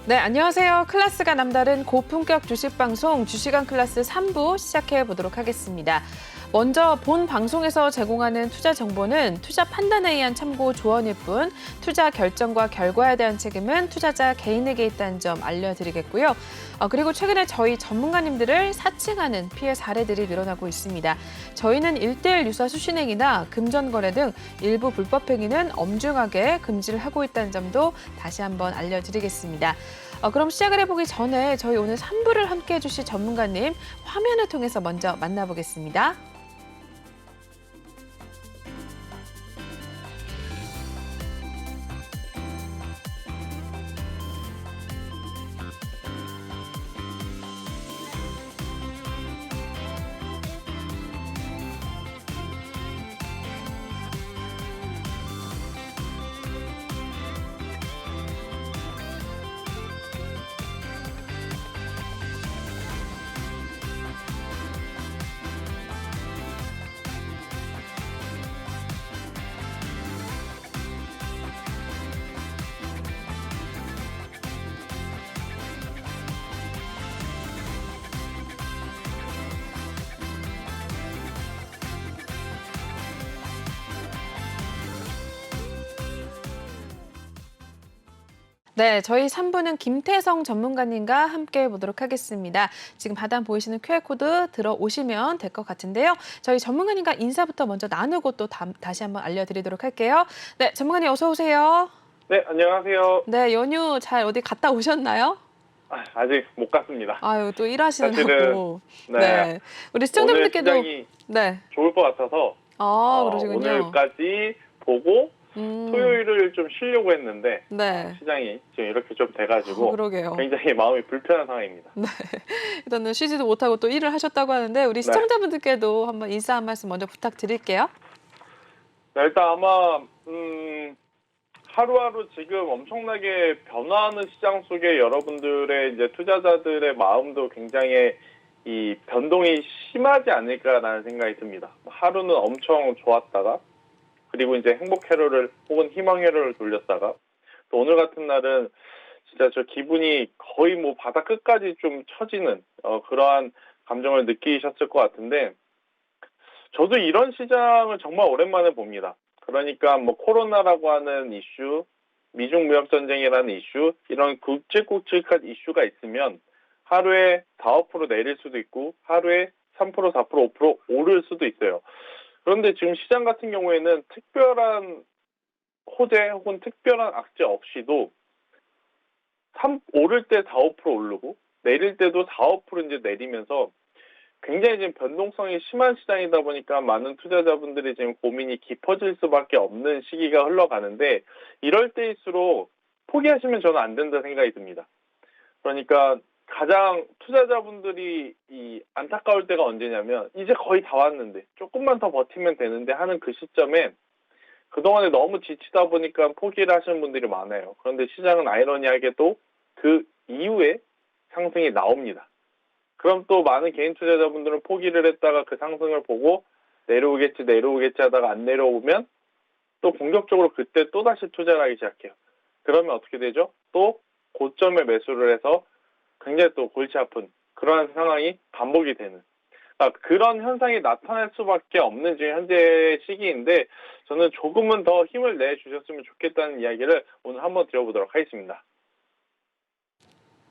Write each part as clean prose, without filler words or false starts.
네, 안녕하세요. 클래스가 남다른 고품격 주식 방송 주식왕 클래스 3부 시작해 보도록 하겠습니다. 먼저 본 방송에서 제공하는 투자 정보는 투자 판단에 의한 참고 조언일 뿐 투자 결정과 결과에 대한 책임은 투자자 개인에게 있다는 점 알려드리겠고요. 그리고 최근에 저희 전문가님들을 사칭하는 피해 사례들이 늘어나고 있습니다. 저희는 1:1 유사 수신행위나 금전거래 등 일부 불법 행위는 엄중하게 금지를 하고 있다는 점도 다시 한번 알려드리겠습니다. 그럼 시작을 해보기 전에 저희 오늘 3부를 함께해 주실 전문가님 화면을 통해서 먼저 만나보겠습니다. 네, 저희 3부는 김태성 전문가님과 함께 해보도록 하겠습니다. 지금 하단 보이시는 QR코드 들어오시면 될 것 같은데요. 저희 전문가님과 인사부터 먼저 나누고 또 다시 한번 알려드리도록 할게요. 네, 전문가님 어서 오세요. 네, 안녕하세요. 네, 연휴 잘 어디 갔다 오셨나요? 아직 못 갔습니다. 아유, 또 일하시느라고. 사실은 네. 우리 시청자분들께도. 오늘 시장이 네. 좋을 것 같아서 그러시군요. 오늘까지 보고 토요일을 좀 쉬려고 했는데 네. 시장이 지금 이렇게 좀 돼가지고 그러게요. 굉장히 마음이 불편한 상황입니다. 네. 일단은 쉬지도 못하고 또 일을 하셨다고 하는데 우리 시청자분들께도 한번 인사 한 말씀 먼저 부탁드릴게요. 네, 일단 아마 하루하루 지금 엄청나게 변화하는 시장 속에 여러분들의 이제 투자자들의 마음도 굉장히 이 변동이 심하지 않을까라는 생각이 듭니다. 하루는 엄청 좋았다가 그리고 이제 행복 회로를 혹은 희망 회로를 돌렸다가 또 오늘 같은 날은 진짜 저 기분이 거의 뭐 바닥 끝까지 좀 처지는 그러한 감정을 느끼셨을 것 같은데 저도 이런 시장을 정말 오랜만에 봅니다. 그러니까 뭐 코로나라고 하는 이슈, 미중 무역 전쟁이라는 이슈, 이런 굵직굵직한 이슈가 있으면 하루에 4~5% 내릴 수도 있고 하루에 3%, 4%, 5% 오를 수도 있어요. 그런데 지금 시장 같은 경우에는 특별한 호재 혹은 특별한 악재 없이도 오를 때 4~5% 오르고 내릴 때도 4~5% 이제 내리면서 굉장히 지금 변동성이 심한 시장이다 보니까 많은 투자자분들이 지금 고민이 깊어질 수밖에 없는 시기가 흘러가는데 이럴 때일수록 포기하시면 저는 안 된다 생각이 듭니다. 그러니까 가장 투자자분들이 이 안타까울 때가 언제냐면 이제 거의 다 왔는데 조금만 더 버티면 되는데 하는 그 시점에 그동안에 너무 지치다 보니까 포기를 하시는 분들이 많아요. 그런데 시장은 아이러니하게도 그 이후에 상승이 나옵니다. 그럼 또 많은 개인 투자자분들은 포기를 했다가 그 상승을 보고 내려오겠지 하다가 안 내려오면 또 공격적으로 그때 또다시 투자를 하기 시작해요. 그러면 어떻게 되죠? 또 고점에 매수를 해서 굉장히 또 골치 아픈 그러한 상황이 반복이 되는 그런 현상이 나타날 수밖에 없는 지금 현재 시기인데 저는 조금은 더 힘을 내주셨으면 좋겠다는 이야기를 오늘 한번 드려보도록 하겠습니다.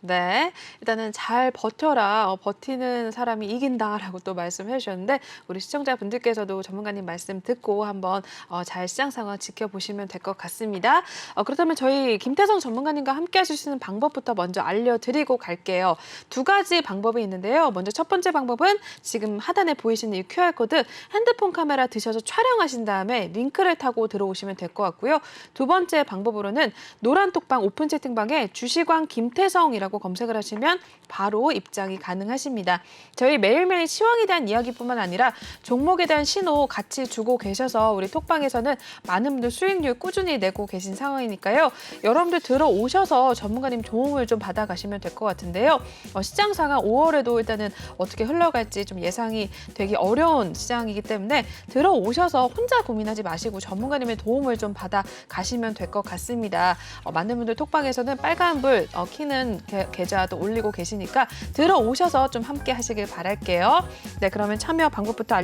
네, 일단은 잘 버텨라, 버티는 사람이 이긴다라고 또 말씀해 주셨는데 우리 시청자분들께서도 전문가님 말씀 듣고 한번 잘 시장 상황 지켜보시면 될 것 같습니다. 그렇다면 저희 김태성 전문가님과 함께 하실 수 있는 방법부터 먼저 알려드리고 갈게요. 두 가지 방법이 있는데요. 먼저 첫 번째 방법은 지금 하단에 보이시는 이 QR코드 핸드폰 카메라 드셔서 촬영하신 다음에 링크를 타고 들어오시면 될 것 같고요. 두 번째 방법으로는 노란 톡방 오픈 채팅방에 주식왕 김태성이라고 시황이라고 검색을 하시면 바로 입장이 가능하십니다. 저희 매일매일 시황에 대한 이야기뿐만 아니라 종목에 대한 신호 같이 주고 계셔서 우리 톡방에서는 많은 분들 수익률 꾸준히 내고 계신 상황이니까요. 여러분들 들어오셔서 전문가님 도움을 좀 받아가시면 될 것 같은데요. 시장 상황 5월에도 일단은 어떻게 흘러갈지 좀 예상이 되기 어려운 시장이기 때문에 들어오셔서 혼자 고민하지 마시고 전문가님의 도움을 좀 받아가시면 될 것 같습니다. 많은 분들 톡방에서는 빨간불 키는 계좌도 올리고 계시니까 들어오셔서 좀 함께 하시길 바랄게요. 네, 그러면 참여 방법부터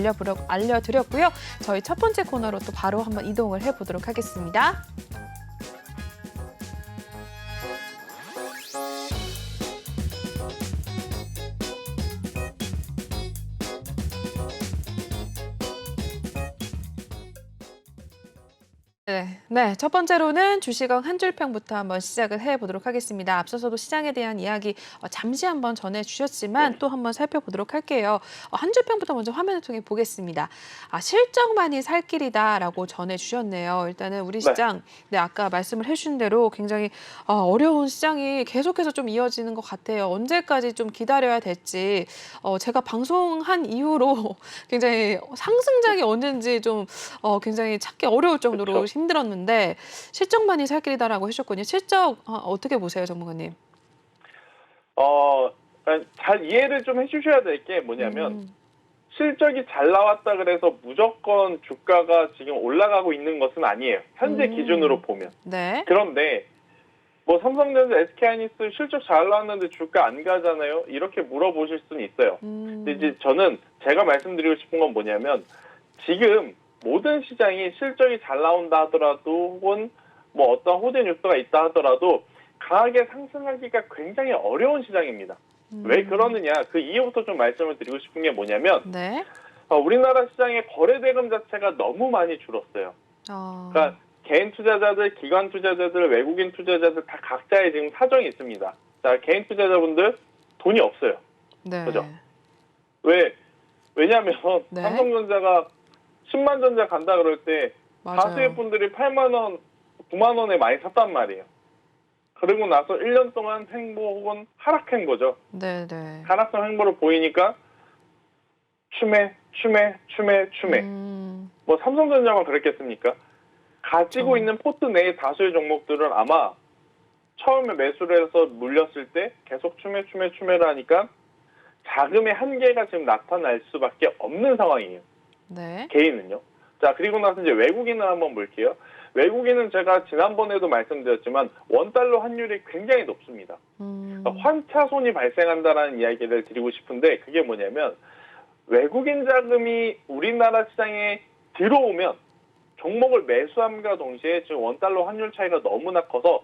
알려드렸고요. 저희 첫 번째 코너로 또 바로 한번 이동을 해보도록 하겠습니다. 네, 첫 번째로는 주식왕 한 줄평부터 한번 시작을 해보도록 하겠습니다. 앞서서도 시장에 대한 이야기 잠시 한번 전해주셨지만 또 한번 살펴보도록 할게요. 한 줄평부터 먼저 화면을 통해 보겠습니다. 실적만이 살 길이다라고 전해주셨네요. 일단은 우리 시장, 네, 아까 말씀을 해주신 대로 굉장히 어려운 시장이 계속해서 좀 이어지는 것 같아요. 언제까지 좀 기다려야 될지 제가 방송한 이후로 굉장히 상승장이 언제인지 좀 굉장히 찾기 어려울 정도로 그렇죠. 힘들었는데 실적만이 살 길이다라고 해주셨거든요. 실적 어떻게 보세요, 전문가님? 잘 이해를 좀 해주셔야 될 게 뭐냐면 실적이 잘 나왔다 그래서 무조건 주가가 지금 올라가고 있는 것은 아니에요. 현재 기준으로 보면. 네. 그런데 뭐 삼성전자, SK하이닉스 실적 잘 나왔는데 주가 안 가잖아요. 이렇게 물어보실 수는 있어요. 근데 이제 저는 제가 말씀드리고 싶은 건 뭐냐면 지금 모든 시장이 실적이 잘 나온다 하더라도 혹은 뭐 어떤 호재 뉴스가 있다 하더라도 강하게 상승하기가 굉장히 어려운 시장입니다. 왜 그러느냐? 그 이유부터 좀 말씀을 드리고 싶은 게 뭐냐면 네. 우리나라 시장의 거래 대금 자체가 너무 많이 줄었어요. 그러니까 개인 투자자들, 기관 투자자들, 외국인 투자자들 다 각자의 지금 사정이 있습니다. 자, 개인 투자자분들 돈이 없어요. 네. 그죠? 왜냐하면 네. 삼성전자가 10만 전자 간다 그럴 때 맞아요. 다수의 분들이 8만 원, 9만 원에 많이 샀단 말이에요. 그러고 나서 1년 동안 횡보 혹은 하락한 거죠. 네네. 하락성 횡보를 보이니까 추매. 뭐 삼성전자만 그랬겠습니까? 가지고 있는 포트 내의 다수의 종목들은 아마 처음에 매수를 해서 물렸을 때 계속 추매를 하니까 자금의 한계가 지금 나타날 수밖에 없는 상황이에요. 네. 개인은요. 자, 그리고 나서 이제 외국인을 한번 볼게요. 외국인은 제가 지난번에도 말씀드렸지만 원달러 환율이 굉장히 높습니다. 그러니까 환차손이 발생한다라는 이야기를 드리고 싶은데 그게 뭐냐면 외국인 자금이 우리나라 시장에 들어오면 종목을 매수함과 동시에 지금 원달러 환율 차이가 너무나 커서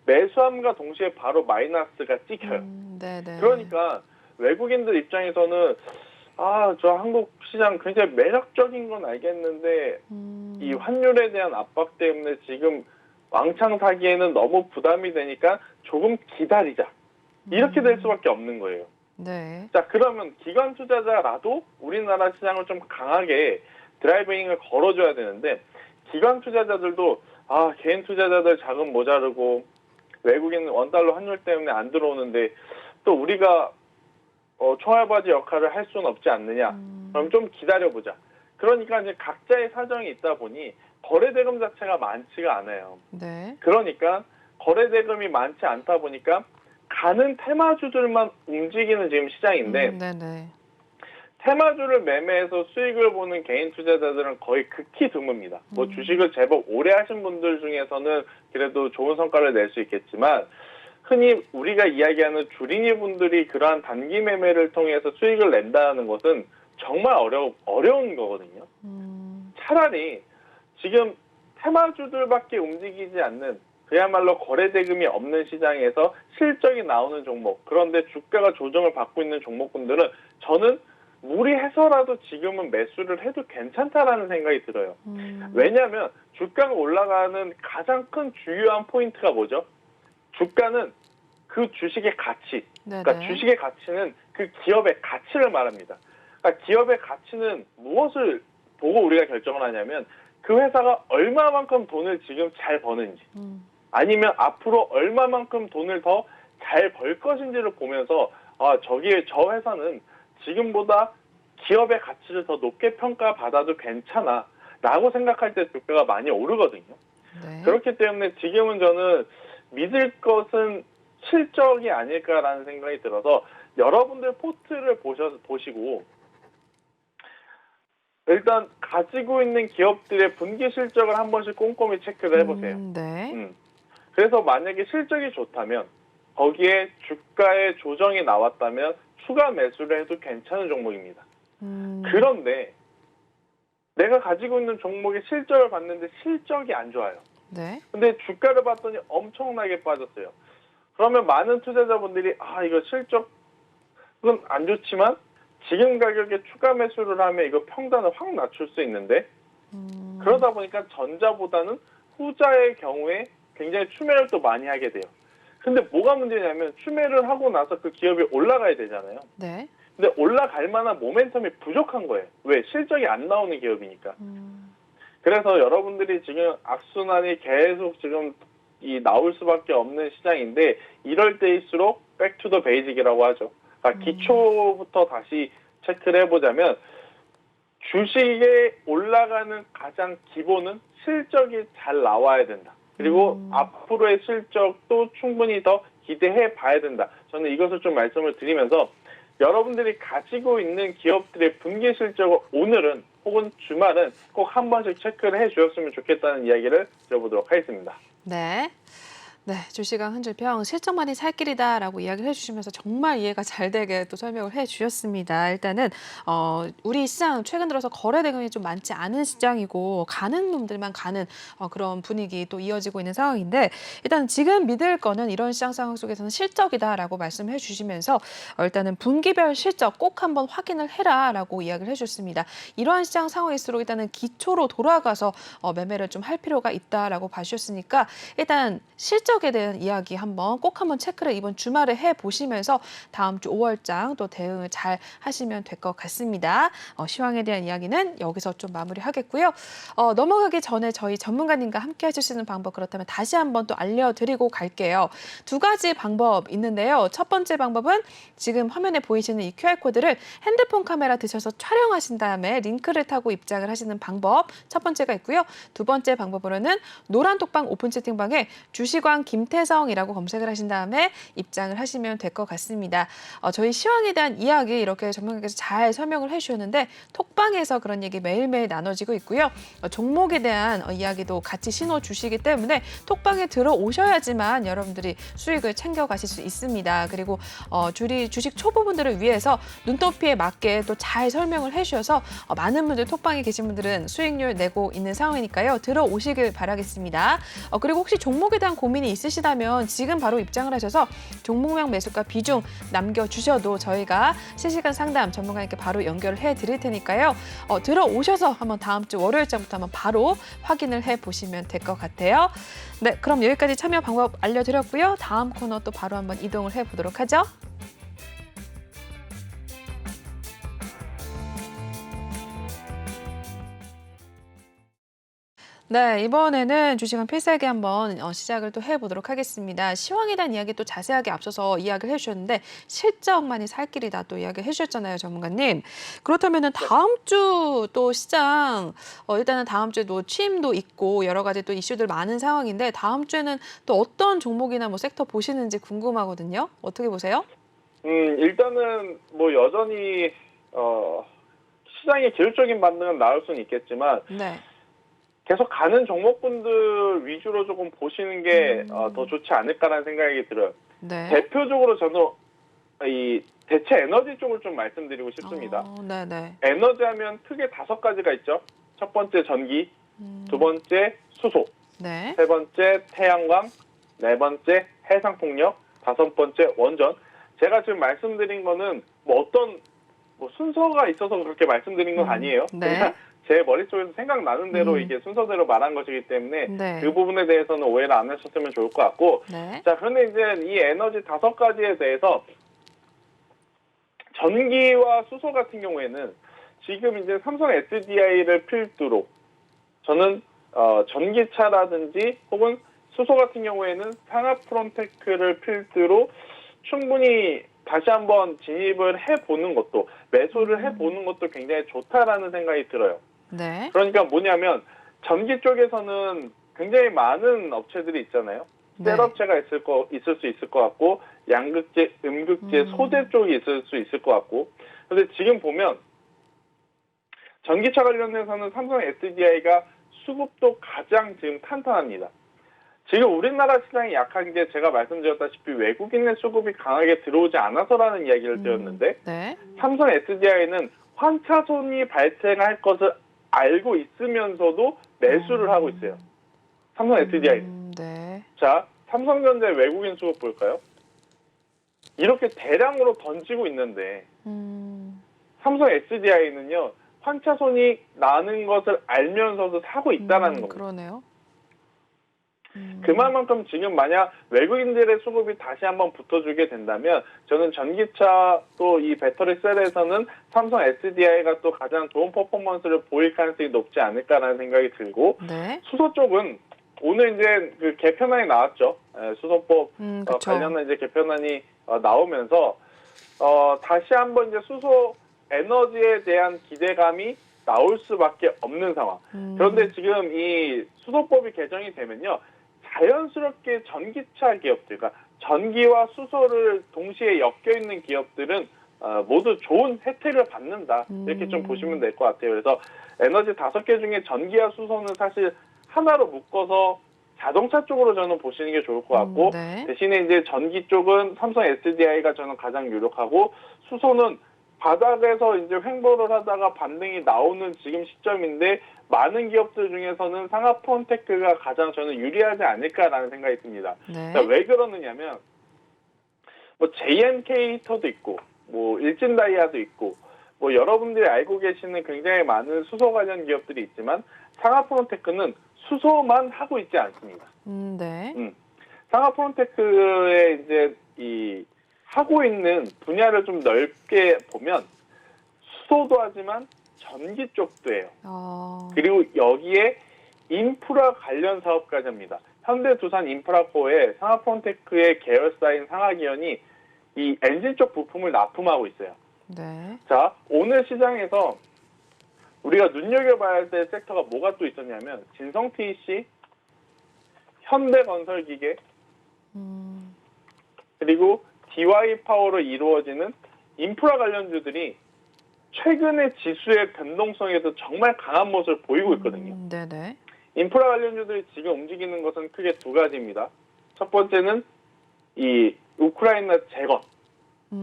매수함과 동시에 바로 마이너스가 찍혀요. 네네. 그러니까 외국인들 입장에서는 저 한국 시장 굉장히 매력적인 건 알겠는데 이 환율에 대한 압박 때문에 지금 왕창 사기에는 너무 부담이 되니까 조금 기다리자. 이렇게 될 수밖에 없는 거예요. 네. 자, 그러면 기관 투자자라도 우리나라 시장을 좀 강하게 드라이빙을 걸어줘야 되는데 기관 투자자들도 개인 투자자들 자금 모자르고 외국인 원달러 환율 때문에 안 들어오는데 또 우리가 총알바지 역할을 할 수는 없지 않느냐. 그럼 좀 기다려보자. 그러니까 이제 각자의 사정이 있다 보니 거래 대금 자체가 많지가 않아요. 네. 그러니까 거래 대금이 많지 않다 보니까 가는 테마주들만 움직이는 지금 시장인데 네네. 테마주를 매매해서 수익을 보는 개인 투자자들은 거의 극히 드뭅니다. 뭐 주식을 제법 오래 하신 분들 중에서는 그래도 좋은 성과를 낼 수 있겠지만 흔히 우리가 이야기하는 주린이 분들이 그러한 단기 매매를 통해서 수익을 낸다는 것은 정말 어려운 거거든요. 차라리 지금 테마주들밖에 움직이지 않는 그야말로 거래 대금이 없는 시장에서 실적이 나오는 종목, 그런데 주가가 조정을 받고 있는 종목군들은 저는 무리해서라도 지금은 매수를 해도 괜찮다라는 생각이 들어요. 왜냐하면 주가가 올라가는 가장 큰 주요한 포인트가 뭐죠? 주가는 그 주식의 가치, 그러니까 주식의 가치는 그 기업의 가치를 말합니다. 그러니까 기업의 가치는 무엇을 보고 우리가 결정을 하냐면 그 회사가 얼마만큼 돈을 지금 잘 버는지 아니면 앞으로 얼마만큼 돈을 더 잘 벌 것인지를 보면서 저 회사는 지금보다 기업의 가치를 더 높게 평가받아도 괜찮아 라고 생각할 때 주가가 많이 오르거든요. 네. 그렇기 때문에 지금은 저는 믿을 것은 실적이 아닐까라는 생각이 들어서 여러분들 포트를 보시고 일단 가지고 있는 기업들의 분기 실적을 한 번씩 꼼꼼히 체크를 해보세요. 네. 그래서 만약에 실적이 좋다면 거기에 주가의 조정이 나왔다면 추가 매수를 해도 괜찮은 종목입니다. 그런데 내가 가지고 있는 종목의 실적을 봤는데 실적이 안 좋아요. 네. 근데 주가를 봤더니 엄청나게 빠졌어요. 그러면 많은 투자자분들이 이거 실적은 안 좋지만 지금 가격에 추가 매수를 하면 이거 평단을 확 낮출 수 있는데 그러다 보니까 전자보다는 후자의 경우에 굉장히 추매를 또 많이 하게 돼요. 근데 뭐가 문제냐면 추매를 하고 나서 그 기업이 올라가야 되잖아요. 네. 근데 올라갈 만한 모멘텀이 부족한 거예요. 왜? 실적이 안 나오는 기업이니까. 그래서 여러분들이 지금 악순환이 계속 지금 나올 수밖에 없는 시장인데 이럴 때일수록 백투더 베이직이라고 하죠. 그러니까 기초부터 다시 체크를 해보자면 주식에 올라가는 가장 기본은 실적이 잘 나와야 된다. 그리고 앞으로의 실적도 충분히 더 기대해 봐야 된다. 저는 이것을 좀 말씀을 드리면서 여러분들이 가지고 있는 기업들의 분기 실적을 오늘은 혹은 주말은 꼭 한 번씩 체크를 해 주셨으면 좋겠다는 이야기를 드려보도록 하겠습니다. 네. 네, 주시강 흔들평 실적만이 살 길이다라고 이야기를 해주시면서 정말 이해가 잘 되게 또 설명을 해주셨습니다. 일단은 우리 시장 최근 들어서 거래 대금이 좀 많지 않은 시장이고 가는 놈들만 가는 그런 분위기 또 이어지고 있는 상황인데 일단 지금 믿을 거는 이런 시장 상황 속에서는 실적이다라고 말씀해 주시면서 일단은 분기별 실적 꼭 한번 확인을 해라라고 이야기를 해주셨습니다. 이러한 시장 상황일수록 일단은 기초로 돌아가서 매매를 좀 할 필요가 있다라고 봐주셨으니까 일단 실적에 대한 이야기 꼭 한번 체크를 이번 주말에 해보시면서 다음 주 5월장 또 대응을 잘 하시면 될 것 같습니다. 시황에 대한 이야기는 여기서 좀 마무리하겠고요. 넘어가기 전에 저희 전문가님과 함께 하실 수 있는 방법 그렇다면 다시 한번 또 알려드리고 갈게요. 두 가지 방법 있는데요. 첫 번째 방법은 지금 화면에 보이시는 이 QR코드를 핸드폰 카메라 드셔서 촬영하신 다음에 링크를 타고 입장을 하시는 방법 첫 번째가 있고요. 두 번째 방법으로는 노란톡방 오픈 채팅방에 주시광 김태성이라고 검색을 하신 다음에 입장을 하시면 될 것 같습니다. 저희 시황에 대한 이야기 이렇게 전문가께서 잘 설명을 해주셨는데 톡방에서 그런 얘기 매일매일 나눠지고 있고요. 종목에 대한 이야기도 같이 신호 주시기 때문에 톡방에 들어오셔야지만 여러분들이 수익을 챙겨가실 수 있습니다. 그리고 주식 초보분들을 위해서 눈높이에 맞게 또 잘 설명을 해주셔서 많은 분들 톡방에 계신 분들은 수익률 내고 있는 상황이니까요. 들어오시길 바라겠습니다. 그리고 혹시 종목에 대한 고민이 있으시다면 지금 바로 입장을 하셔서 종목명 매수가 비중 남겨주셔도 저희가 실시간 상담 전문가님께 바로 연결을 해드릴 테니까요. 들어오셔서 한번 다음 주 월요일장부터 한번 바로 확인을 해보시면 될 것 같아요. 네, 그럼 여기까지 참여 방법 알려드렸고요. 다음 코너 또 바로 한번 이동을 해보도록 하죠. 네, 이번에는 주식은 필살기 한번 시작을 또 해보도록 하겠습니다. 시황에 대한 이야기 또 자세하게 앞서서 이야기를 해주셨는데 실적만이 살 길이다 또 이야기 해주셨잖아요, 전문가님. 그렇다면은 다음 주 또 시장 일단은 다음 주에도 취임도 있고 여러 가지 또 이슈들 많은 상황인데 다음 주에는 또 어떤 종목이나 뭐 섹터 보시는지 궁금하거든요. 어떻게 보세요? 일단은 뭐 여전히 시장의 기술적인 반등은 나올 수는 있겠지만. 네. 계속 가는 종목분들 위주로 조금 보시는 게 더 좋지 않을까라는 생각이 들어요. 네. 대표적으로 저는 이 대체 에너지 쪽을 좀 말씀드리고 싶습니다. 네네. 에너지 하면 크게 5가지가 있죠. 첫 번째 전기, 두 번째 수소, 네. 세 번째 태양광, 네 번째 해상풍력, 다섯 번째 원전. 제가 지금 말씀드린 거는 뭐 어떤 순서가 있어서 그렇게 말씀드린 건 아니에요. 네. 그냥 제 머릿속에서 생각나는 대로 이게 순서대로 말한 것이기 때문에 네. 그 부분에 대해서는 오해를 안 하셨으면 좋을 것 같고. 네. 자, 그런데 이제 이 에너지 5가지에 대해서 전기와 수소 같은 경우에는 지금 이제 삼성 SDI를 필두로 저는 전기차라든지 혹은 수소 같은 경우에는 상하프론테크를 필두로 충분히 다시 한번 진입을 해보는 것도, 매수를 해보는 것도 굉장히 좋다라는 생각이 들어요. 네. 그러니까 뭐냐면 전기 쪽에서는 굉장히 많은 업체들이 있잖아요. 네. 셀업체가 있을 수 있을 것 같고, 양극재, 음극재, 소재 쪽이 있을 수 있을 것 같고. 그런데 지금 보면 전기차 관련해서는 삼성 SDI가 수급도 가장 지금 탄탄합니다. 지금 우리나라 시장이 약한 게 제가 말씀드렸다시피 외국인의 수급이 강하게 들어오지 않아서라는 이야기를 드렸는데, 네. 삼성 SDI는 환차손이 발생할 것을 알고 있으면서도 매수를 하고 있어요. 삼성 SDI는. 네. 자, 삼성전자 외국인 수급 볼까요? 이렇게 대량으로 던지고 있는데 삼성 SDI는요, 환차손이 나는 것을 알면서도 사고 있다는 겁니다. 그러네요. 그만큼 지금 만약 외국인들의 수급이 다시 한번 붙어주게 된다면 저는 전기차 또 이 배터리 셀에서는 삼성 SDI가 또 가장 좋은 퍼포먼스를 보일 가능성이 높지 않을까라는 생각이 들고, 네. 수소 쪽은 오늘 이제 그 개편안이 나왔죠. 수소법 그쵸. 관련한 이제 개편안이 나오면서 다시 한번 이제 수소 에너지에 대한 기대감이 나올 수밖에 없는 상황. 그런데 지금 이 수소법이 개정이 되면요, 자연스럽게 전기차 기업들, 그러니까 전기와 수소를 동시에 엮여 있는 기업들은 모두 좋은 혜택을 받는다. 이렇게 좀 보시면 될 것 같아요. 그래서 에너지 5개 중에 전기와 수소는 사실 하나로 묶어서 자동차 쪽으로 저는 보시는 게 좋을 것 같고, 네. 대신에 이제 전기 쪽은 삼성 SDI가 저는 가장 유력하고, 수소는 바닥에서 이제 횡보를 하다가 반등이 나오는 지금 시점인데 많은 기업들 중에서는 상하프론테크가 가장 저는 유리하지 않을까라는 생각이 듭니다. 네. 자, 왜 그러느냐면 뭐 JNK 히터도 있고, 뭐 일진다이아도 있고, 뭐 여러분들이 알고 계시는 굉장히 많은 수소 관련 기업들이 있지만 상하프론테크는 수소만 하고 있지 않습니다. 네. 상하프론테크의 이제 이 하고 있는 분야를 좀 넓게 보면 수소도 하지만 전기 쪽도 해요. 그리고 여기에 인프라 관련 사업까지 합니다. 현대두산 인프라코에 상하프론테크의 계열사인 상하기현이 이 엔진 쪽 부품을 납품하고 있어요. 네. 자, 오늘 시장에서 우리가 눈여겨봐야 될 섹터가 뭐가 또 있었냐면 진성TEC, 현대건설기계, 그리고 DY파워로 이루어지는 인프라 관련주들이 최근에 지수의 변동성에도 정말 강한 모습을 보이고 있거든요. 네네. 인프라 관련주들이 지금 움직이는 것은 크게 두 가지입니다. 첫 번째는 이 우크라이나 재건,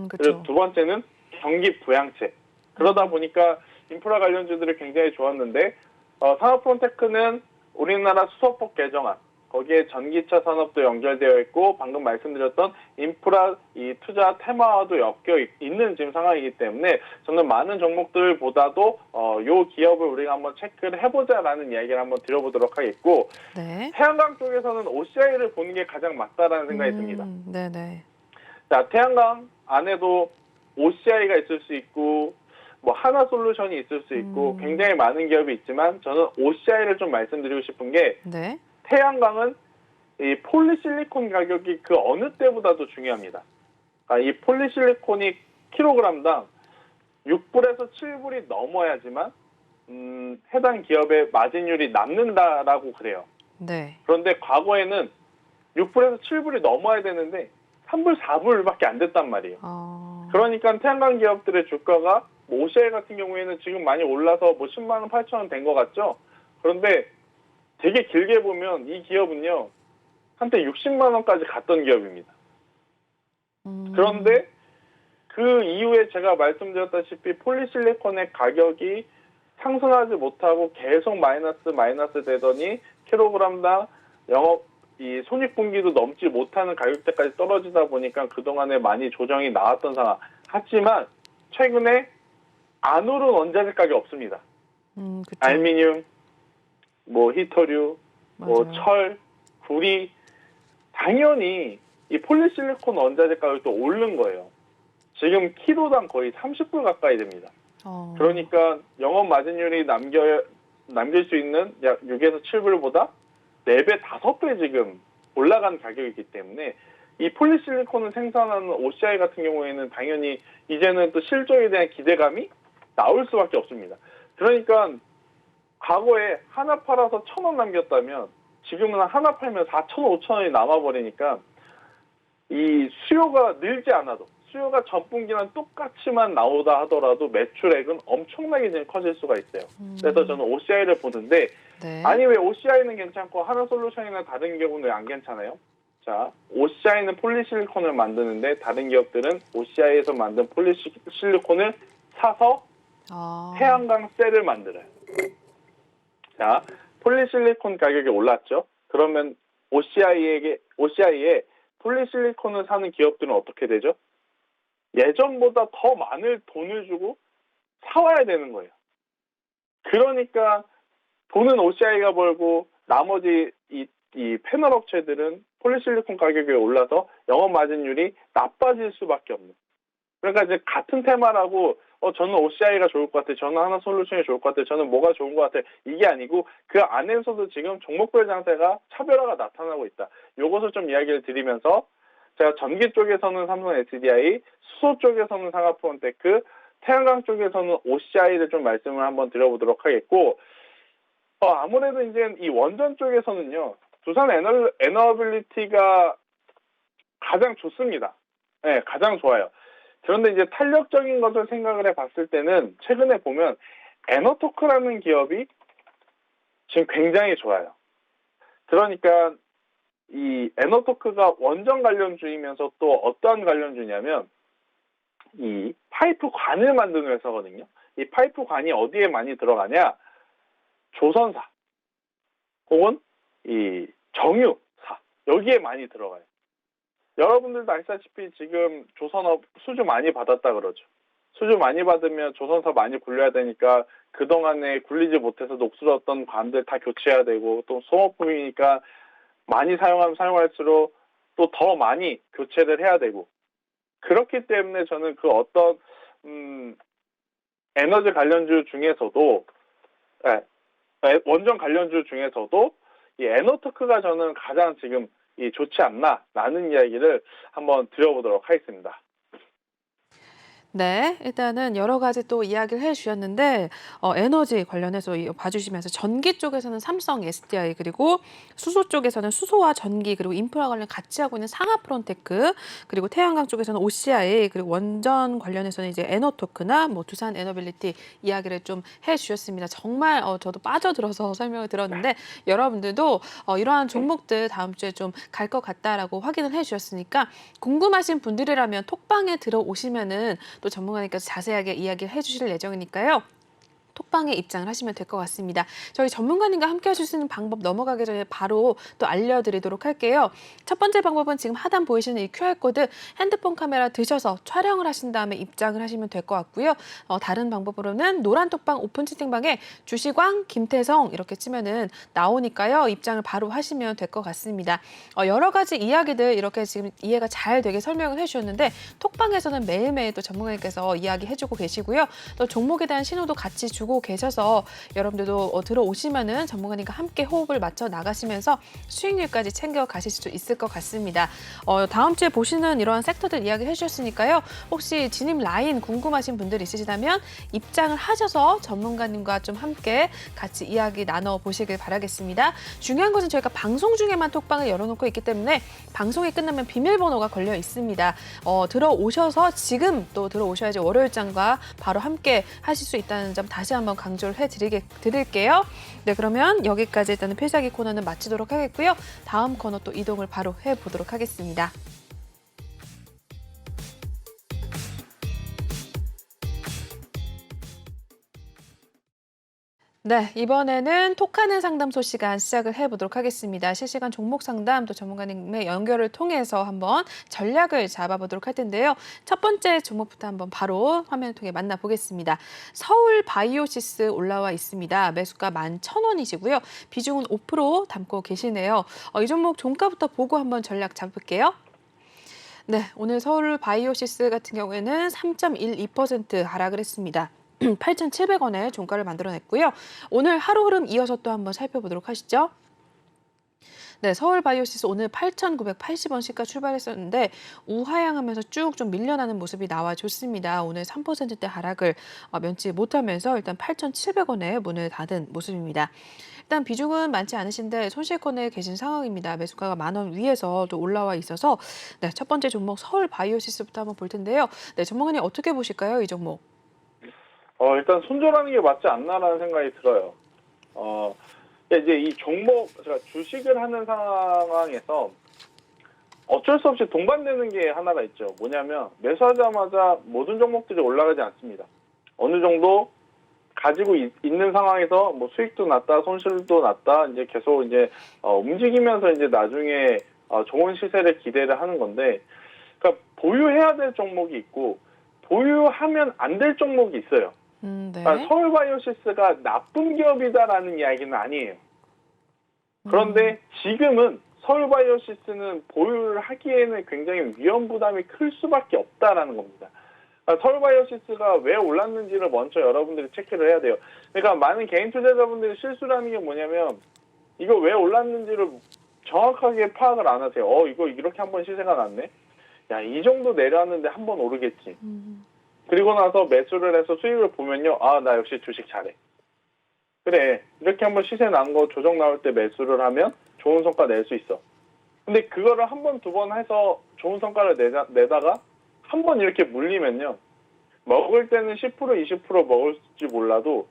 그리고 두 번째는 경기 부양책. 그러다 보니까 인프라 관련주들이 굉장히 좋았는데 상하프론테크는 우리나라 수소법 개정안, 거기에 전기차 산업도 연결되어 있고 방금 말씀드렸던 인프라 이 투자 테마와도 엮여 있는 지금 상황이기 때문에 저는 많은 종목들보다도 요 기업을 우리가 한번 체크를 해보자라는 이야기를 한번 드려보도록 하겠고, 네. 태양광 쪽에서는 OCI를 보는 게 가장 맞다라는 생각이 듭니다. 네네. 자, 태양광 안에도 OCI가 있을 수 있고 뭐 하나솔루션이 있을 수 있고 굉장히 많은 기업이 있지만 저는 OCI를 좀 말씀드리고 싶은 게, 네. 태양광은 이 폴리실리콘 가격이 그 어느 때보다도 중요합니다. 이 폴리실리콘이 킬로그램당 6불에서 7불이 넘어야지만 해당 기업의 마진율이 남는다라고 그래요. 네. 그런데 과거에는 6불에서 7불이 넘어야 되는데 3불, 4불밖에 안 됐단 말이에요. 그러니까 태양광 기업들의 주가가 OCI 같은 경우에는 지금 많이 올라서 뭐 10만 원, 8천 원 된 것 같죠? 그런데 되게 길게 보면 이 기업은요, 한때 60만 원까지 갔던 기업입니다. 그런데 그 이후에 제가 말씀드렸다시피 폴리실리콘의 가격이 상승하지 못하고 계속 마이너스 되더니 킬로그램당 영업 이 손익분기도 넘지 못하는 가격대까지 떨어지다 보니까 그동안에 많이 조정이 나왔던 상황. 하지만 최근에 안 오른 원자재 가격이 없습니다. 알미늄, 뭐 히토류, 뭐 철, 구리, 당연히 이 폴리실리콘 원자재 가격도 오른 거예요. 지금 키로당 거의 30불 가까이 됩니다. 그러니까 영업 마진율이 남길 수 있는 약 6에서 7불보다 4배, 5배 지금 올라간 가격이기 때문에 이 폴리실리콘을 생산하는 OCI 같은 경우에는 당연히 이제는 또 실적에 대한 기대감이 나올 수밖에 없습니다. 그러니까 과거에 하나 팔아서 1,000원 남겼다면 지금은 하나 팔면 4,000원, 5,000원이 남아버리니까 이 수요가 늘지 않아도 수요가 전분기랑 똑같이만 나오다 하더라도 매출액은 엄청나게 지금 커질 수가 있어요. 그래서 저는 OCI를 보는데 네. 아니 왜 OCI는 괜찮고 하나솔루션이나 다른 기업은 왜 안 괜찮아요? 자, OCI는 폴리실리콘을 만드는데 다른 기업들은 OCI에서 만든 폴리실리콘을 사서 태양광 셀을 만들어요. 자, 폴리실리콘 가격이 올랐죠? 그러면 OCI에 폴리실리콘을 사는 기업들은 어떻게 되죠? 예전보다 더 많은 돈을 주고 사와야 되는 거예요. 그러니까 돈은 OCI가 벌고 나머지 이 패널 업체들은 폴리실리콘 가격이 올라서 영업 마진율이 나빠질 수밖에 없는. 그러니까 이제 같은 테마라고 저는 OCI가 좋을 것 같아요. 저는 하나솔루션이 좋을 것 같아요. 저는 뭐가 좋은 것 같아요. 이게 아니고 그 안에서도 지금 종목별 장세가 차별화가 나타나고 있다. 요것을 좀 이야기를 드리면서 제가 전기 쪽에서는 삼성 SDI, 수소 쪽에서는 상하프론테크, 태양광 쪽에서는 OCI를 좀 말씀을 한번 드려보도록 하겠고 아무래도 이제 이 원전 쪽에서는요. 두산 에너빌리티가 가장 좋습니다. 네, 가장 좋아요. 그런데 이제 탄력적인 것을 생각을 해봤을 때는 최근에 보면 에너토크라는 기업이 지금 굉장히 좋아요. 그러니까 이 에너토크가 원전 관련주이면서 또 어떠한 관련주냐면 이 파이프 관을 만드는 회사거든요. 이 파이프 관이 어디에 많이 들어가냐? 조선사 혹은 이 정유사 여기에 많이 들어가요. 여러분들도 아시다시피 지금 조선업 수주 많이 받았다 그러죠. 수주 많이 받으면 조선사 많이 굴려야 되니까 그동안에 굴리지 못해서 녹슬었던 관들 다 교체해야 되고 또 소모품이니까 많이 사용하면 사용할수록 또 더 많이 교체를 해야 되고 그렇기 때문에 저는 그 어떤 에너지 관련주 중에서도 원전 관련주 중에서도 이 에너테크가 저는 가장 지금 좋지 않나라는 이야기를 한번 드려보도록 하겠습니다. 네, 일단은 여러 가지 또 이야기를 해주셨는데 에너지 관련해서 봐주시면서 전기 쪽에서는 삼성 SDI 그리고 수소 쪽에서는 수소와 전기 그리고 인프라 관련 같이 하고 있는 상하프론테크 그리고 태양광 쪽에서는 OCI 그리고 원전 관련해서는 이제 에너토크나 뭐 두산 에너빌리티 이야기를 좀 해주셨습니다. 정말 저도 빠져들어서 설명을 들었는데 여러분들도 이러한 종목들 다음 주에 좀 갈 것 같다라고 확인을 해주셨으니까 궁금하신 분들이라면 톡방에 들어오시면은 또 전문가님께서 자세하게 이야기를 해주실 예정이니까요. 톡방에 입장을 하시면 될 것 같습니다. 저희 전문가님과 함께 하실 수 있는 방법 넘어가기 전에 바로 또 알려드리도록 할게요. 첫 번째 방법은 지금 하단 보이시는 이 QR코드 핸드폰 카메라 드셔서 촬영을 하신 다음에 입장을 하시면 될 것 같고요. 다른 방법으로는 노란 톡방 오픈 채팅방에 주시광, 김태성 이렇게 치면은 나오니까요. 입장을 바로 하시면 될 것 같습니다. 여러 가지 이야기들 이렇게 지금 이해가 잘 되게 설명을 해주셨는데 톡방에서는 매일매일 또 전문가님께서 이야기해주고 계시고요. 또 종목에 대한 신호도 같이 주고 계셔서 여러분들도 들어오시면은 전문가님과 함께 호흡을 맞춰 나가시면서 수익률까지 챙겨 가실 수 있을 것 같습니다. 다음 주에 보시는 이러한 섹터들 이야기 해주셨으니까요. 혹시 진입 라인 궁금하신 분들 있으시다면 입장을 하셔서 전문가님과 좀 함께 같이 이야기 나눠보시길 바라겠습니다. 중요한 것은 저희가 방송 중에만 톡방을 열어놓고 있기 때문에 방송이 끝나면 비밀번호가 걸려 있습니다. 들어오셔서 지금 또 들어오셔야지 월요일장과 바로 함께 하실 수 있다는 점 다시 한번 강조를 해드릴게요. 네, 그러면 여기까지 일단은 필살기 코너는 마치도록 하겠고요. 다음 코너 또 이동을 바로 해보도록 하겠습니다. 네, 이번에는 톡하는 상담소 시간 시작을 해보도록 하겠습니다. 실시간 종목 상담 또 전문가님의 연결을 통해서 한번 전략을 잡아보도록 할 텐데요. 첫 번째 종목부터 한번 바로 화면을 통해 만나보겠습니다. 서울 바이오시스 올라와 있습니다. 매수가 11,000원이시고요. 비중은 5% 담고 계시네요. 이 종목 종가부터 보고 한번 전략 잡을게요. 네, 오늘 서울 바이오시스 같은 경우에는 3.12% 하락을 했습니다. 8,700원에 종가를 만들어냈고요. 오늘 하루 흐름 이어서 또 한번 살펴보도록 하시죠. 네, 서울 바이오시스 오늘 8,980원 시가 출발했었는데 우하향하면서 쭉 좀 밀려나는 모습이 나와줬습니다. 오늘 3%대 하락을 면치 못하면서 일단 8,700원에 문을 닫은 모습입니다. 일단 비중은 많지 않으신데 손실권에 계신 상황입니다. 매수가가 10,000원 위에서 또 올라와 있어서 네, 첫 번째 종목 서울 바이오시스부터 한번 볼 텐데요. 네, 전문가님 어떻게 보실까요, 이 종목? 일단 손절하는 게 맞지 않나라는 생각이 들어요. 이제 이 종목, 제가 주식을 하는 상황에서 어쩔 수 없이 동반되는 게 하나가 있죠. 뭐냐면 매수하자마자 모든 종목들이 올라가지 않습니다. 어느 정도 가지고 있는 상황에서 뭐 수익도 났다, 손실도 났다, 이제 계속 이제 움직이면서 이제 나중에 좋은 시세를 기대를 하는 건데, 그러니까 보유해야 될 종목이 있고 보유하면 안 될 종목이 있어요. 네. 그러니까 서울바이오시스가 나쁜 기업이다라는 이야기는 아니에요. 그런데 지금은 서울바이오시스는 보유를 하기에는 굉장히 위험 부담이 클 수밖에 없다라는 겁니다. 그러니까 서울바이오시스가 왜 올랐는지를 먼저 여러분들이 체크를 해야 돼요. 그러니까 많은 개인 투자자분들이 실수라는 게 뭐냐면 이거 왜 올랐는지를 정확하게 파악을 안 하세요. 이거 이렇게 한번 시세가 났네. 야, 이 정도 내려왔는데 한번 오르겠지. 그리고 나서 매수를 해서 수익을 보면요. 나 역시 주식 잘해. 그래, 이렇게 한번 시세 난 거 조정 나올 때 매수를 하면 좋은 성과 낼 수 있어. 근데 그거를 한 번, 두 번 해서 좋은 성과를 내다가 한 번 이렇게 물리면요. 먹을 때는 10%, 20% 먹을지 몰라도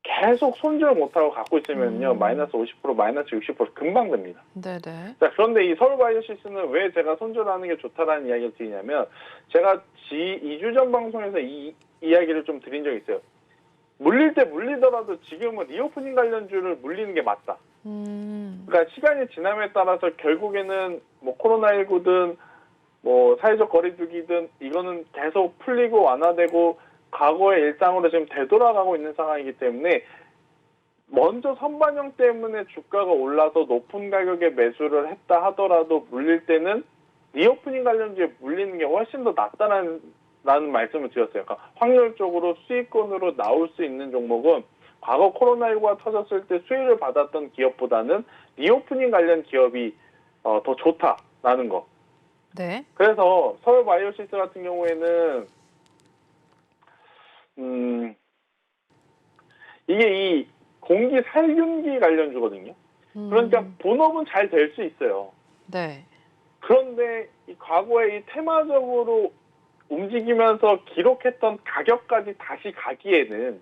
계속 손절 못하고 갖고 있으면요. 마이너스 50%, 마이너스 60% 금방 됩니다. 네네. 자, 그런데 이 서울바이오시스는 왜 제가 손절하는 게 좋다라는 이야기를 드리냐면, 제가 2주 전 방송에서 이 이야기를 좀 드린 적이 있어요. 물릴 때 물리더라도 지금은 리오프닝 관련주를 물리는 게 맞다. 그러니까 시간이 지남에 따라서 결국에는 뭐 코로나19든 뭐 사회적 거리두기든 이거는 계속 풀리고 완화되고 과거의 일상으로 지금 되돌아가고 있는 상황이기 때문에 먼저 선반영 때문에 주가가 올라서 높은 가격에 매수를 했다 하더라도 물릴 때는 리오프닝 관련주에 물리는 게 훨씬 더 낫다라는 말씀을 드렸어요. 그러니까 확률적으로 수익권으로 나올 수 있는 종목은 과거 코로나19가 터졌을 때 수익을 받았던 기업보다는 리오프닝 관련 기업이 더 좋다라는 거. 네. 그래서 서울바이오시스 같은 경우에는 이게 이 공기 살균기 관련주거든요. 그러니까 본업은 잘 될 수 있어요. 네. 그런데 이 과거에 이 테마적으로 움직이면서 기록했던 가격까지 다시 가기에는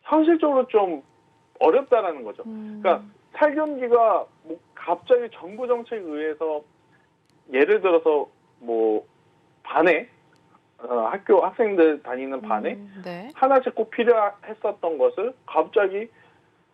현실적으로 좀 어렵다라는 거죠. 그러니까 살균기가 뭐 갑자기 정부 정책에 의해서 예를 들어서 뭐 반에 학교 학생들 다니는 반에 네. 하나씩 꼭 필요했었던 것을 갑자기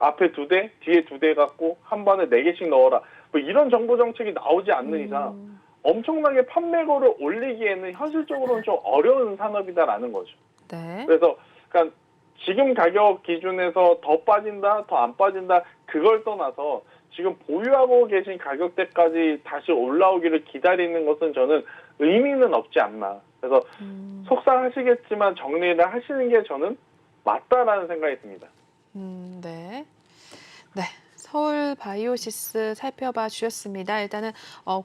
앞에 2대, 뒤에 2대 갖고 한 반에 4개씩 넣어라. 뭐 이런 정부 정책이 나오지 않는 이상 엄청나게 판매고를 올리기에는 현실적으로는 좀 어려운 산업이다라는 거죠. 네. 그래서 그러니까 지금 가격 기준에서 더 빠진다, 더 안 빠진다 그걸 떠나서 지금 보유하고 계신 가격대까지 다시 올라오기를 기다리는 것은 저는 의미는 없지 않나. 그래서 속상하시겠지만 정리를 하시는 게 저는 맞다라는 생각이 듭니다. 네. 네. 서울 바이오시스 살펴봐 주셨습니다. 일단은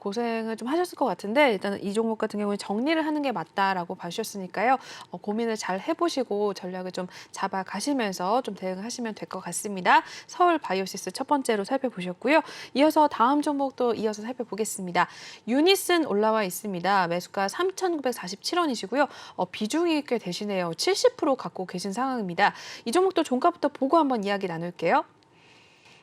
고생을 좀 하셨을 것 같은데 일단은 이 종목 같은 경우는 정리를 하는 게 맞다라고 봐주셨으니까요. 고민을 잘 해보시고 전략을 좀 잡아가시면서 좀 대응하시면 될 것 같습니다. 서울 바이오시스 첫 번째로 살펴보셨고요. 이어서 다음 종목도 이어서 살펴보겠습니다. 유니슨 올라와 있습니다. 매수가 3,947원이시고요. 비중이 꽤 되시네요. 70% 갖고 계신 상황입니다. 이 종목도 종가부터 보고 한번 이야기 나눌게요.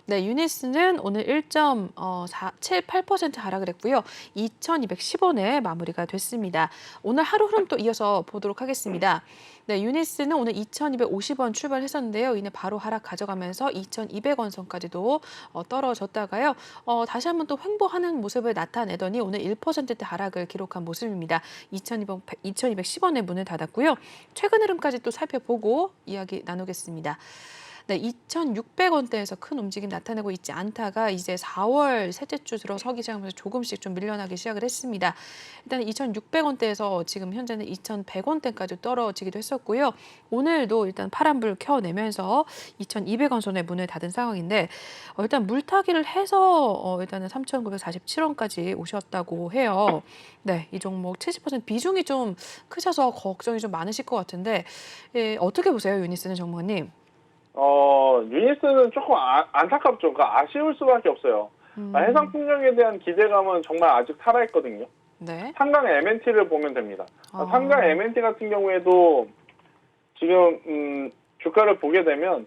네, 유니스는 오늘 1.78% 하락을 했고요. 2,210원에 마무리가 됐습니다. 오늘 하루 흐름 또 이어서 보도록 하겠습니다. 네, 유니스는 오늘 2,250원 출발했었는데요. 이내 바로 하락 가져가면서 2,200원 선까지도 떨어졌다가요. 다시 한번 또 횡보하는 모습을 나타내더니 오늘 1%대 하락을 기록한 모습입니다. 2,210원에 문을 닫았고요. 최근 흐름까지 또 살펴보고 이야기 나누겠습니다. 네, 2,600원대에서 큰 움직임 나타내고 있지 않다가 이제 4월 셋째 주 들어서기 시작하면서 조금씩 좀 밀려나기 시작을 했습니다. 일단 2,600원대에서 지금 현재는 2,100원대까지 떨어지기도 했었고요. 오늘도 일단 파란불 켜내면서 2,200원 선에 문을 닫은 상황인데 일단 물타기를 해서 일단은 3,947원까지 오셨다고 해요. 네, 이 종목 70% 비중이 좀 크셔서 걱정이 좀 많으실 것 같은데 어떻게 보세요, 유니스는 전문가님? 유니스는 조금 안타깝죠. 그러니까 아쉬울 수밖에 없어요. 해상풍력에 대한 기대감은 정말 아직 살아있거든요. 네. 삼강 MNT를 보면 됩니다. 아. 삼강 MNT 같은 경우에도 지금 주가를 보게 되면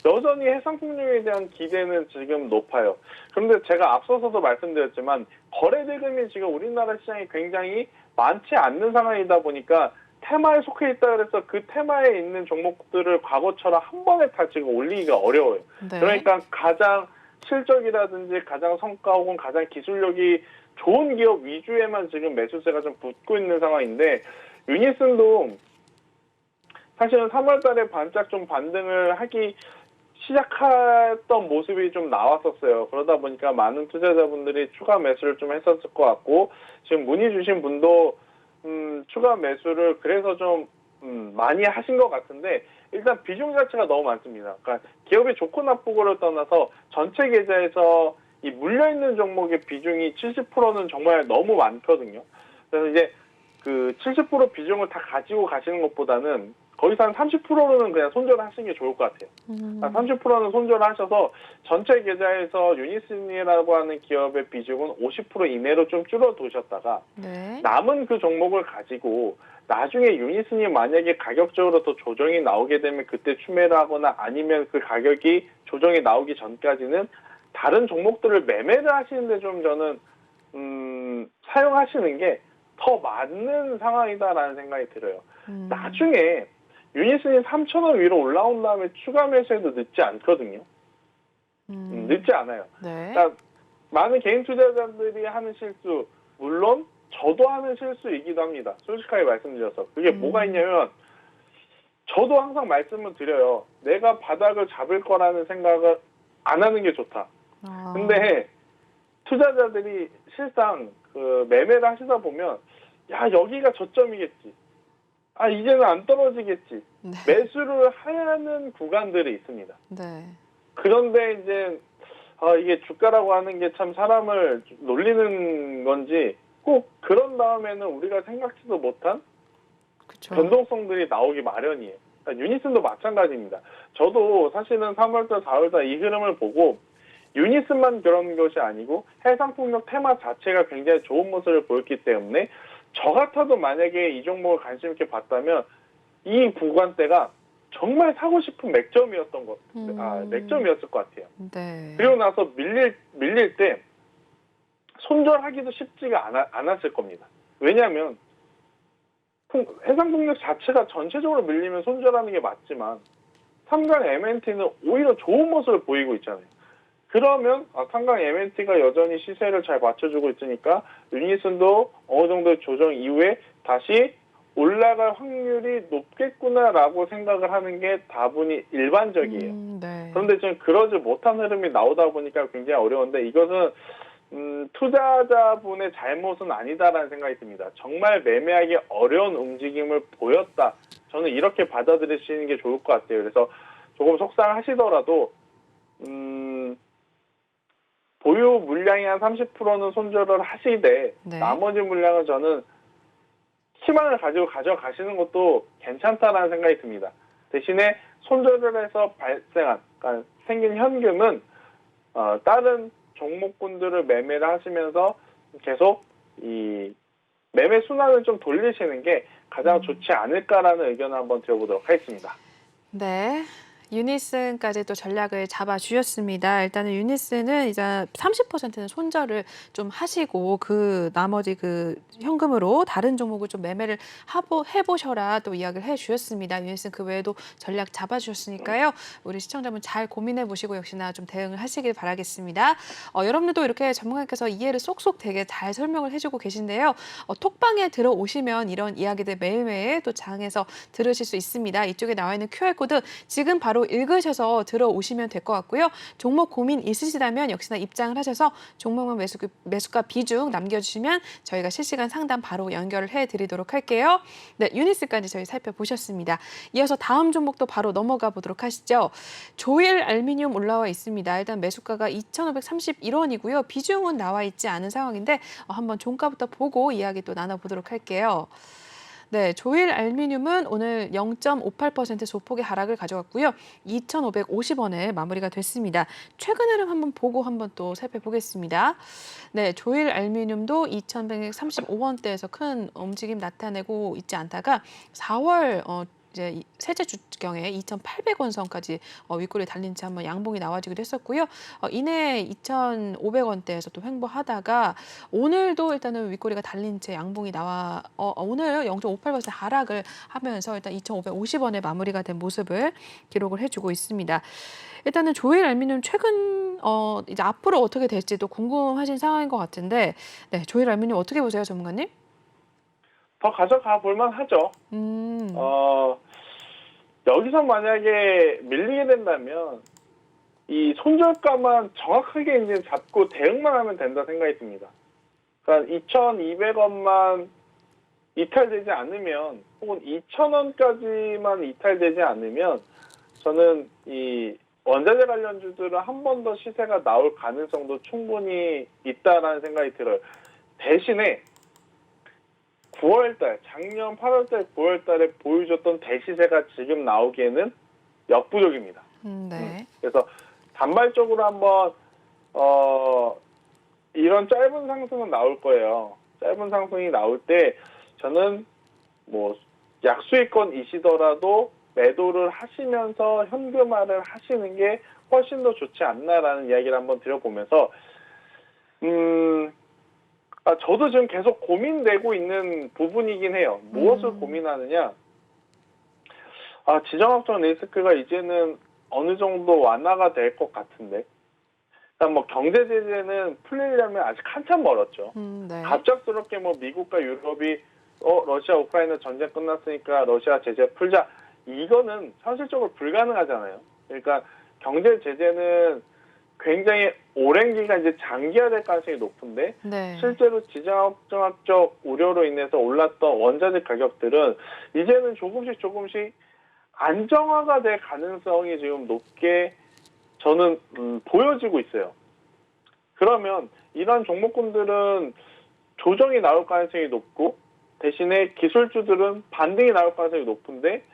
여전히 해상풍력에 대한 기대는 지금 높아요. 그런데 제가 앞서서도 말씀드렸지만 거래 대금이 지금 우리나라 시장이 굉장히 많지 않는 상황이다 보니까 테마에 속해 있다 그래서 그 테마에 있는 종목들을 과거처럼 한 번에 다 지금 올리기가 어려워요. 네. 그러니까 가장 실적이라든지 가장 성과 혹은 가장 기술력이 좋은 기업 위주에만 지금 매수세가 좀 붙고 있는 상황인데 유니슨도 사실은 3월 달에 반짝 좀 반등을 하기 시작했던 모습이 좀 나왔었어요. 그러다 보니까 많은 투자자분들이 추가 매수를 좀 했었을 것 같고 지금 문의 주신 분도 추가 매수를 그래서 좀 많이 하신 것 같은데 일단 비중 자체가 너무 많습니다. 그러니까 기업이 좋고 나쁘고를 떠나서 전체 계좌에서 이 물려있는 종목의 비중이 70%는 정말 너무 많거든요. 그래서 이제 그 70% 비중을 다 가지고 가시는 것보다는 거기서 한 30%는 그냥 손절하시는 게 좋을 것 같아요. 30%는 손절하셔서 전체 계좌에서 유니슨이라고 하는 기업의 비중은 50% 이내로 좀 줄어두셨다가 네. 남은 그 종목을 가지고 나중에 유니슨이 만약에 가격적으로 더 조정이 나오게 되면 그때 추매를 하거나 아니면 그 가격이 조정이 나오기 전까지는 다른 종목들을 매매를 하시는데 좀 저는 사용하시는 게 더 맞는 상황이다라는 생각이 들어요. 나중에 유니슨이 3,000원 위로 올라온 다음에 추가 매수해도 늦지 않거든요. 늦지 않아요. 네. 그러니까 많은 개인 투자자들이 하는 실수, 물론 저도 하는 실수이기도 합니다. 솔직하게 말씀드려서. 그게 뭐가 있냐면 저도 항상 말씀을 드려요. 내가 바닥을 잡을 거라는 생각을 안 하는 게 좋다. 근데 투자자들이 실상 그 매매를 하시다 보면 야 여기가 저점이겠지. 아 이제는 안 떨어지겠지. 네. 매수를 하는 구간들이 있습니다. 네. 그런데 이제 이게 주가라고 하는 게 참 사람을 놀리는 건지 꼭 그런 다음에는 우리가 생각지도 못한 그쵸. 변동성들이 나오기 마련이에요. 그러니까 유니슨도 마찬가지입니다. 저도 사실은 3월달, 4월달 이 흐름을 보고 유니슨만 그런 것이 아니고 해상풍력 테마 자체가 굉장히 좋은 모습을 보였기 때문에 저 같아도 만약에 이 종목을 관심 있게 봤다면 이 구간대가 정말 사고 싶은 맥점이었을 것 같아요. 네. 그리고 나서 밀릴 때 손절하기도 쉽지가 않았을 겁니다. 왜냐하면 해상풍력 자체가 전체적으로 밀리면 손절하는 게 맞지만 삼강 MNT는 오히려 좋은 모습을 보이고 있잖아요. 그러면 삼강 MNT가 여전히 시세를 잘 맞춰주고 있으니까 유니슨도 어느 정도 조정 이후에 다시 올라갈 확률이 높겠구나라고 생각을 하는 게 다분히 일반적이에요. 네. 그런데 지금 그러지 못한 흐름이 나오다 보니까 굉장히 어려운데 이것은 투자자분의 잘못은 아니다라는 생각이 듭니다. 정말 매매하기 어려운 움직임을 보였다. 저는 이렇게 받아들이시는 게 좋을 것 같아요. 그래서 조금 속상하시더라도 보유 물량이 한 30%는 손절을 하시되 네. 나머지 물량은 저는 희망을 가지고 가져가시는 것도 괜찮다라는 생각이 듭니다. 대신에 손절을 해서 그러니까 생긴 현금은 다른 종목군들을 매매를 하시면서 계속 이 매매 순환을 좀 돌리시는 게 가장 좋지 않을까라는 의견을 한번 드려보도록 하겠습니다. 네. 유니슨까지 또 전략을 잡아주셨습니다. 일단은 유니슨은 이제 30%는 손절을 좀 하시고 그 나머지 그 현금으로 다른 종목을 좀 매매를 해보셔라 또 이야기를 해주셨습니다. 유니슨 그 외에도 전략 잡아주셨으니까요. 우리 시청자분 잘 고민해 보시고 역시나 좀 대응을 하시길 바라겠습니다. 여러분들도 이렇게 전문가께서 이해를 쏙쏙 되게 잘 설명을 해주고 계신데요. 톡방에 들어오시면 이런 이야기들 매일매일 또 장에서 들으실 수 있습니다. 이쪽에 나와 있는 QR코드 지금 바로 바로 읽으셔서 들어오시면 될 것 같고요. 종목 고민 있으시다면 역시나 입장을 하셔서 종목만 매수가 비중 남겨주시면 저희가 실시간 상담 바로 연결을 해드리도록 할게요. 네, 유니스까지 저희 살펴보셨습니다. 이어서 다음 종목도 바로 넘어가 보도록 하시죠. 조일 알미늄 올라와 있습니다. 일단 매수가가 2,531원이고요. 비중은 나와 있지 않은 상황인데 한번 종가부터 보고 이야기 또 나눠보도록 할게요. 네, 조일 알미늄은 오늘 0.58% 소폭의 하락을 가져갔고요. 2,550원에 마무리가 됐습니다. 최근 흐름 한번 보고 한번 또 살펴보겠습니다. 네, 조일 알미늄도 2,135원대에서 큰 움직임 나타내고 있지 않다가 4월 이제 셋째 주경에 2,800원 선까지 윗골이 달린 채 한번 양봉이 나와주기도 했었고요. 이내 2,500원대에서 또 횡보하다가 오늘도 일단은 윗골이가 달린 채 양봉이 나와 오늘 0.58% 하락을 하면서 일단 2,550원에 마무리가 된 모습을 기록을 해주고 있습니다. 일단은 조일 알미늄 최근 이제 앞으로 어떻게 될지도 궁금하신 상황인 것 같은데, 네, 조일 알미늄 어떻게 보세요, 전문가님? 더 가져가 볼만 하죠. 여기서 만약에 밀리게 된다면 이 손절가만 정확하게 이제 잡고 대응만 하면 된다 생각이 듭니다. 그러니까 2,200원만 이탈되지 않으면 혹은 2,000원까지만 이탈되지 않으면 저는 이 원자재 관련주들은 한 번 더 시세가 나올 가능성도 충분히 있다라는 생각이 들어요. 대신에 9월달, 작년 8월달, 9월달에 보여줬던 대시세가 지금 나오기에는 역부족입니다. 네. 그래서 단발적으로 한번 이런 짧은 상승은 나올 거예요. 짧은 상승이 나올 때 저는 뭐 약수익권이시더라도 매도를 하시면서 현금화를 하시는 게 훨씬 더 좋지 않나라는 이야기를 한번 드려보면서 저도 지금 계속 고민되고 있는 부분이긴 해요. 무엇을 고민하느냐? 지정학적 리스크가 이제는 어느 정도 완화가 될 것 같은데. 그러니까 뭐 경제 제재는 풀리려면 아직 한참 멀었죠. 네. 갑작스럽게 뭐 미국과 유럽이 러시아 우크라이나 전쟁 끝났으니까 러시아 제재 풀자. 이거는 현실적으로 불가능하잖아요. 그러니까 경제 제재는 굉장히 오랜 기간 이제 장기화될 가능성이 높은데 네. 실제로 지정학적 우려로 인해서 올랐던 원자재 가격들은 이제는 조금씩 안정화가 될 가능성이 지금 높게 저는 보여지고 있어요. 그러면 이런 종목군들은 조정이 나올 가능성이 높고 대신에 기술주들은 반등이 나올 가능성이 높은데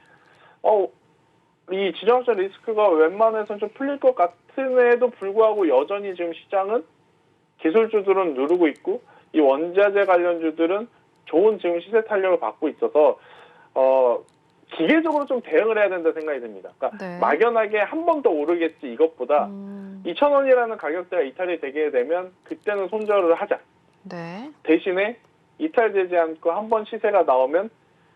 이 지정학적 리스크가 웬만해서는 좀 풀릴 것 같음에도 불구하고 여전히 지금 시장은 기술주들은 누르고 있고 이 원자재 관련주들은 좋은 지금 시세 탄력을 받고 있어서 기계적으로 좀 대응을 해야 된다 생각이 듭니다. 그러니까 네. 막연하게 한 번 더 오르겠지 이것보다 2,000원이라는 가격대가 이탈이 되게 되면 그때는 손절을 하자. 네. 대신에 이탈되지 않고 한 번 시세가 나오면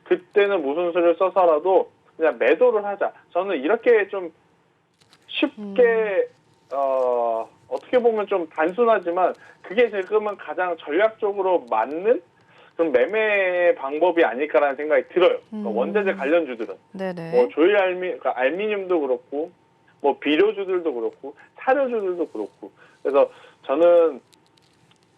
그때는 무슨 수를 써서라도 그냥 매도를 하자. 저는 이렇게 좀 쉽게 어떻게 보면 좀 단순하지만 그게 지금은 가장 전략적으로 맞는 그런 매매 방법이 아닐까라는 생각이 들어요. 그러니까 원자재 관련주들은 네네. 뭐 조일 그러니까 알미늄도 그렇고 뭐 비료주들도 그렇고 사료주들도 그렇고 그래서 저는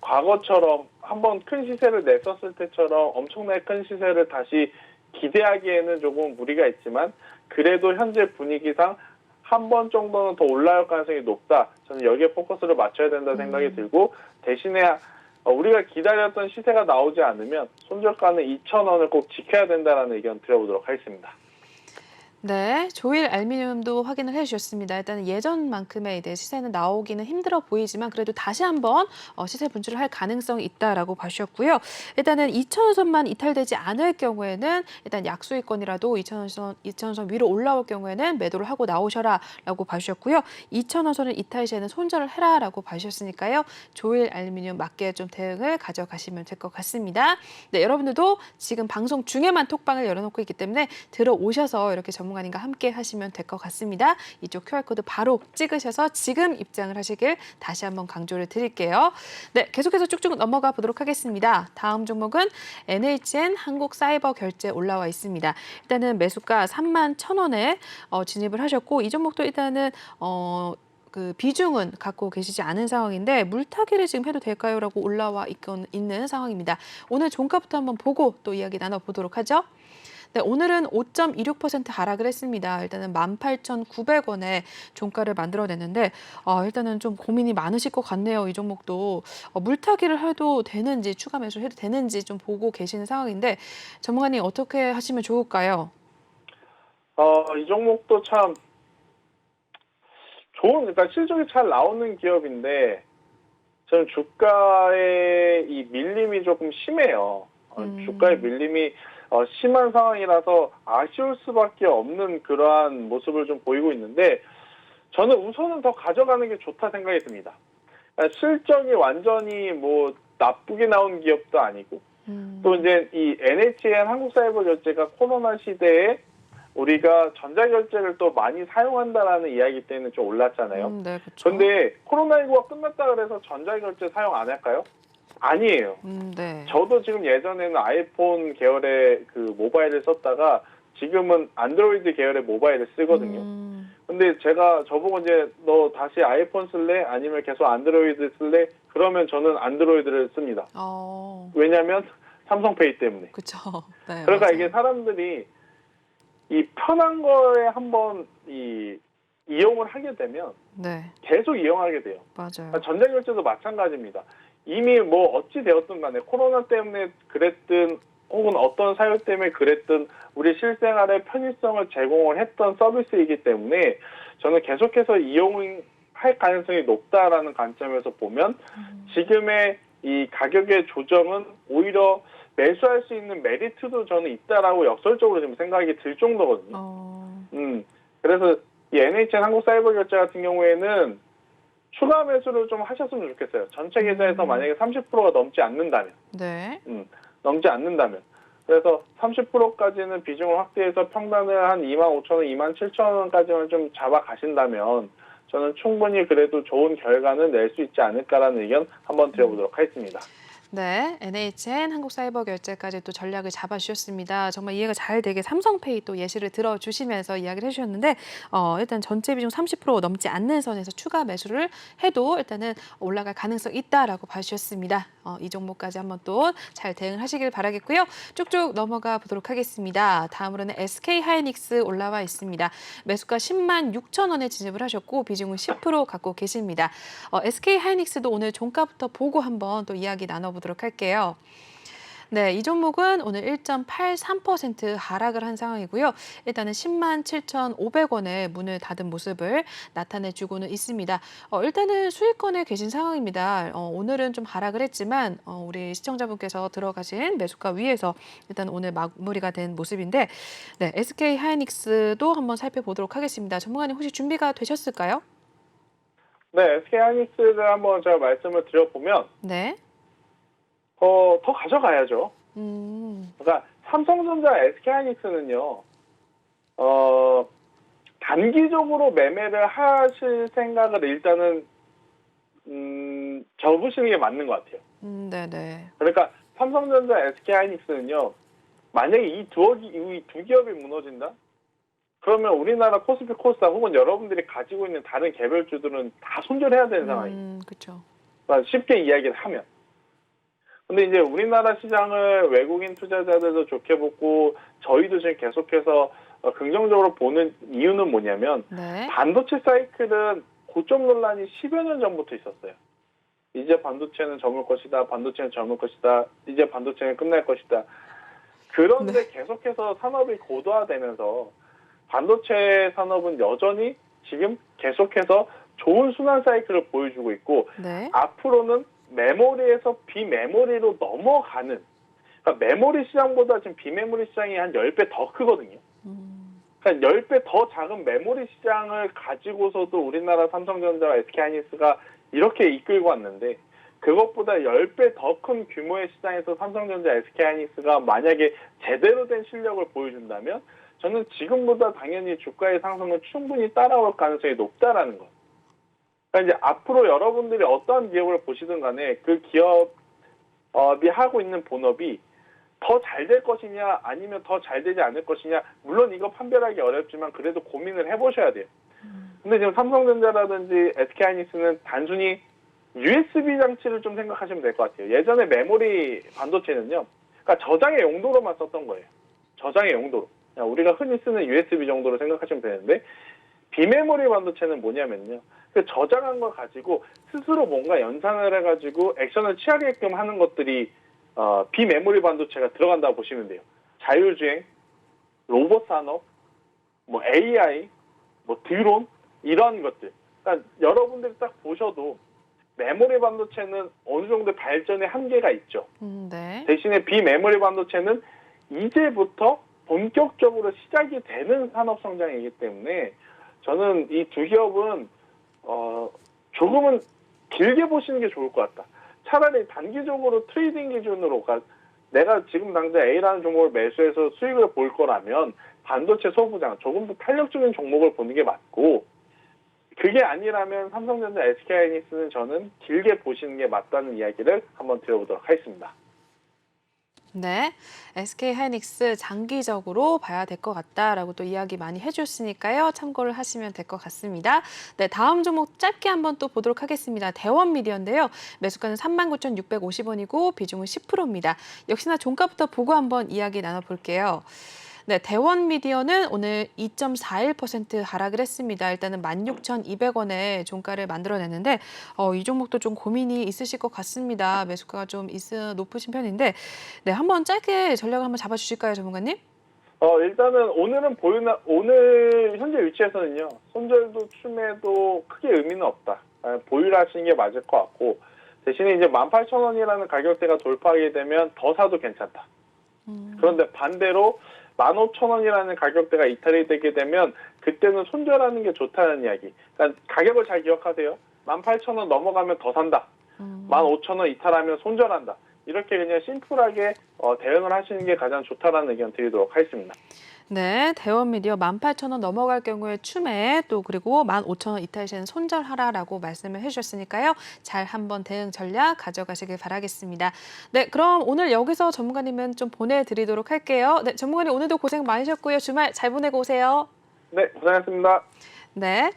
과거처럼 한번 큰 시세를 냈었을 때처럼 엄청나게 큰 시세를 다시 기대하기에는 조금 무리가 있지만 그래도 현재 분위기상 한 번 정도는 더 올라올 가능성이 높다. 저는 여기에 포커스를 맞춰야 된다 생각이 들고 대신에 우리가 기다렸던 시세가 나오지 않으면 손절가는 2,000원을 꼭 지켜야 된다는 의견 드려보도록 하겠습니다. 네, 조일 알미늄도 확인을 해주셨습니다. 일단 예전만큼의 이제 시세는 나오기는 힘들어 보이지만 그래도 다시 한번 시세 분출을 할 가능성이 있다라고 봐주셨고요. 일단은 2,000원선만 이탈되지 않을 경우에는 일단 약수익권이라도 2,000원선 위로 올라올 경우에는 매도를 하고 나오셔라라고 봐주셨고요. 2,000원선을 이탈 시에는 손절을 해라라고 봐주셨으니까요. 조일 알미늄 맞게 좀 대응을 가져가시면 될 것 같습니다. 네, 여러분들도 지금 방송 중에만 톡방을 열어놓고 있기 때문에 들어오셔서 이렇게 전문가 전문가님과 함께 하시면 될 것 같습니다. 이쪽 QR코드 바로 찍으셔서 지금 입장을 하시길 다시 한번 강조를 드릴게요. 네, 계속해서 쭉쭉 넘어가 보도록 하겠습니다. 다음 종목은 NHN 한국사이버결제 올라와 있습니다. 일단은 매수가 31,000원에 진입을 하셨고 이 종목도 일단은 그 비중은 갖고 계시지 않은 상황인데 물타기를 지금 해도 될까요?라고 올라와 있는 상황입니다. 오늘 종가부터 한번 보고 또 이야기 나눠보도록 하죠. 네, 오늘은 5.26% 하락을 했습니다. 일단은 18,900원에 종가를 만들어냈는데 일단은 좀 고민이 많으실 것 같네요. 이 종목도 물타기를 해도 되는지 추가 매수 해도 되는지 좀 보고 계시는 상황인데 전문가님 어떻게 하시면 좋을까요? 이 종목도 참 그러니까 실적이 잘 나오는 기업인데 저는 주가의 이 밀림이 조금 심해요. 주가의 밀림이 심한 상황이라서 아쉬울 수밖에 없는 그러한 모습을 좀 보이고 있는데 저는 우선은 더 가져가는 게 좋다 생각이 듭니다. 그러니까 실적이 완전히 뭐 나쁘게 나온 기업도 아니고 또 이제 이 NHN 한국사이버결제가 코로나 시대에 우리가 전자결제를 또 많이 사용한다라는 이야기 때문에 좀 올랐잖아요. 네, 그렇죠. 그런데 코로나19가 끝났다 그래서 전자결제 사용 안 할까요? 아니에요. 네. 저도 지금 예전에는 아이폰 계열의 그 모바일을 썼다가 지금은 안드로이드 계열의 모바일을 쓰거든요. 근데 제가 저보고 이제 너 다시 아이폰 쓸래? 아니면 계속 안드로이드 쓸래? 그러면 저는 안드로이드를 씁니다. 왜냐면 삼성페이 때문에. 그렇죠. 네, 그러니까 맞아요. 이게 사람들이 이 편한 거에 한번 이용을 하게 되면 네, 계속 이용하게 돼요. 맞아요. 그러니까 전자결제도 마찬가지입니다. 이미 뭐 어찌 되었든 간에 코로나 때문에 그랬든 혹은 어떤 사유 때문에 그랬든 우리 실생활의 편의성을 제공을 했던 서비스이기 때문에 저는 계속해서 이용할 가능성이 높다라는 관점에서 보면 지금의 이 가격의 조정은 오히려 매수할 수 있는 메리트도 저는 있다라고 역설적으로 지금 생각이 들 정도거든요. 그래서 이 NHN 한국사이버결제 같은 경우에는 추가 매수를 좀 하셨으면 좋겠어요. 전체 계좌에서 만약에 30%가 넘지 않는다면. 네. 넘지 않는다면. 그래서 30%까지는 비중을 확대해서 평단을 한 25,000원, 27,000원까지만 좀 잡아 가신다면 저는 충분히 그래도 좋은 결과는 낼 수 있지 않을까라는 의견 한번 드려보도록 하겠습니다. 네, NHN 한국사이버결제까지 또 전략을 잡아주셨습니다. 정말 이해가 잘 되게 삼성페이 또 예시를 들어주시면서 이야기를 해주셨는데 일단 전체 비중 30% 넘지 않는 선에서 추가 매수를 해도 일단은 올라갈 가능성이 있다라고 봐주셨습니다. 이 종목까지 한번 또 잘 대응을 하시길 바라겠고요. 쭉쭉 넘어가 보도록 하겠습니다. 다음으로는 SK하이닉스 올라와 있습니다. 매수가 106,000원에 진입을 하셨고 비중은 10% 갖고 계십니다. SK하이닉스도 오늘 종가부터 보고 한번 또 이야기 나눠보도록 할게요. 네, 이 종목은 오늘 1.83% 하락을 한 상황이고요. 일단은 107,500원에 문을 닫은 모습을 나타내주고는 있습니다. 일단은 수익권에 계신 상황입니다. 오늘은 좀 하락을 했지만 우리 시청자분께서 들어가신 매수가 위에서 일단 오늘 마무리가 된 모습인데 네, SK하이닉스도 한번 살펴보도록 하겠습니다. 전문가님 혹시 준비가 되셨을까요? 네, SK하이닉스를 한번 제가 말씀을 드려보면 네. 더 가져가야죠. 그러니까 삼성전자 SK하이닉스는요. 단기적으로 매매를 하실 생각을 일단은 접으시는 게 맞는 것 같아요. 네네. 그러니까 삼성전자 SK하이닉스는요. 만약에 이 두 기업이 무너진다? 그러면 우리나라 코스피 코스닥 혹은 여러분들이 가지고 있는 다른 개별주들은 다 손절해야 되는 상황이에요. 그렇죠. 그러니까 쉽게 이야기를 하면. 근데 이제 우리나라 시장을 외국인 투자자들도 좋게 보고 저희도 지금 계속해서 긍정적으로 보는 이유는 뭐냐면 네. 반도체 사이클은 고점 논란이 10여 년 전부터 있었어요. 이제 반도체는 저물 것이다. 반도체는 저물 것이다. 이제 반도체는 끝날 것이다. 그런데 계속해서 산업이 고도화되면서 반도체 산업은 여전히 지금 계속해서 좋은 순환 사이클을 보여주고 있고 네. 앞으로는 메모리에서 비메모리로 넘어가는 그러니까 메모리 시장보다 지금 비메모리 시장이 한 10배 더 크거든요. 그러니까 10배 더 작은 메모리 시장을 가지고서도 우리나라 삼성전자와 SK하이닉스가 이렇게 이끌고 왔는데 그것보다 10배 더 큰 규모의 시장에서 삼성전자, SK하이닉스가 만약에 제대로 된 실력을 보여준다면 저는 지금보다 당연히 주가의 상승은 충분히 따라올 가능성이 높다라는 것. 그러니까 이제 앞으로 여러분들이 어떠한 기업을 보시든 간에 그 기업이 하고 있는 본업이 더 잘 될 것이냐 아니면 더 잘 되지 않을 것이냐, 물론 이거 판별하기 어렵지만 그래도 고민을 해보셔야 돼요. 근데 지금 삼성전자라든지 SK하이닉스는 단순히 USB 장치를 좀 생각하시면 될 것 같아요. 예전에 메모리 반도체는요, 그러니까 저장의 용도로만 썼던 거예요. 저장의 용도로. 그냥 우리가 흔히 쓰는 USB 정도로 생각하시면 되는데, 비메모리 반도체는 뭐냐면요, 그 저장한 걸 가지고 스스로 뭔가 연산을 해가지고 액션을 취하게끔 하는 것들이 비메모리 반도체가 들어간다고 보시면 돼요. 자율주행, 로봇 산업, 뭐 AI, 뭐 드론, 이런 것들. 그러니까 여러분들이 딱 보셔도 메모리 반도체는 어느 정도 발전의 한계가 있죠. 네. 대신에 비메모리 반도체는 이제부터 본격적으로 시작이 되는 산업 성장이기 때문에 저는 이 두 기업은 조금은 길게 보시는 게 좋을 것 같다. 차라리 단기적으로 트레이딩 기준으로, 내가 지금 당장 A라는 종목을 매수해서 수익을 볼 거라면 반도체 소부장, 조금 더 탄력적인 종목을 보는 게 맞고, 그게 아니라면 삼성전자, SK하이닉스는 저는 길게 보시는 게 맞다는 이야기를 한번 드려보도록 하겠습니다. 네, SK하이닉스 장기적으로 봐야 될 것 같다라고 또 이야기 많이 해주셨으니까요. 참고를 하시면 될 것 같습니다. 네, 다음 종목 짧게 한번 또 보도록 하겠습니다. 대원미디어인데요. 매수가는 39,650원이고 비중은 10%입니다. 역시나 종가부터 보고 한번 이야기 나눠볼게요. 네, 대원미디어는 오늘 2.41% 하락을 했습니다. 일단은 16,200원에 종가를 만들어냈는데 이 종목도 좀 고민이 있으실 것 같습니다. 매수가가 좀 높으신 편인데, 네, 한번 짧게 전략을 한번 잡아주실까요, 전문가님? 일단은 오늘 현재 위치에서는요, 손절도 추매도 크게 의미는 없다. 보유를 하시는 게 맞을 것 같고, 대신에 이제 18,000원이라는 가격대가 돌파하게 되면 더 사도 괜찮다. 그런데 반대로 15,000원이라는 가격대가 이탈이 되게 되면 그때는 손절하는 게 좋다는 이야기. 그러니까 가격을 잘 기억하세요. 18,000원 넘어가면 더 산다. 15,000원 이탈하면 손절한다. 이렇게 그냥 심플하게 대응을 하시는 게 가장 좋다라는 의견 드리도록 하겠습니다. 네, 대원미디어 18,000원 넘어갈 경우에 추매, 또 그리고 15,000원 이탈 시에는 손절하라라고 말씀을 해주셨으니까요. 잘 한번 대응 전략 가져가시길 바라겠습니다. 네, 그럼 오늘 여기서 전문가님은 좀 보내드리도록 할게요. 네, 전문가님 오늘도 고생 많으셨고요. 주말 잘 보내고 오세요. 네, 고생하셨습니다. 네.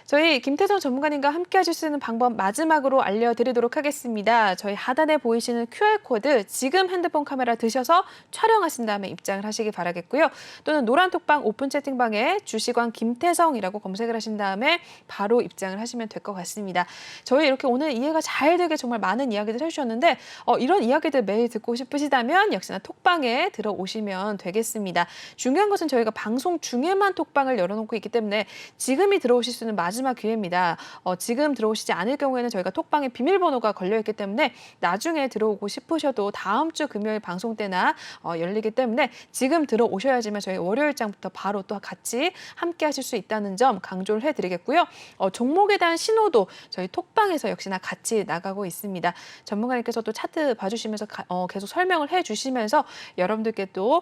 저희 김태성 전문가님과 함께 하실 수 있는 방법 마지막으로 알려드리도록 하겠습니다. 저희 하단에 보이시는 QR코드 지금 핸드폰 카메라 드셔서 촬영하신 다음에 입장을 하시기 바라겠고요. 또는 노란톡방 오픈 채팅방에 주식왕 김태성이라고 검색을 하신 다음에 바로 입장을 하시면 될 것 같습니다. 저희 이렇게 오늘 이해가 잘 되게 정말 많은 이야기들 해주셨는데 이런 이야기들 매일 듣고 싶으시다면 역시나 톡방에 들어오시면 되겠습니다. 중요한 것은 저희가 방송 중에만 톡방을 열어놓고 있기 때문에 지금이 들어오실 수 있는 마지막 기회입니다. 지금 들어오시지 않을 경우에는 저희가 톡방에 비밀번호가 걸려있기 때문에 나중에 들어오고 싶으셔도 다음 주 금요일 방송 때나 열리기 때문에 지금 들어오셔야지만 저희 월요일장부터 바로 또 같이 함께 하실 수 있다는 점 강조를 해드리겠고요. 종목에 대한 신호도 저희 톡방에서 역시나 같이 나가고 있습니다. 전문가님께서도 차트 봐주시면서 계속 설명을 해주시면서 여러분들께 또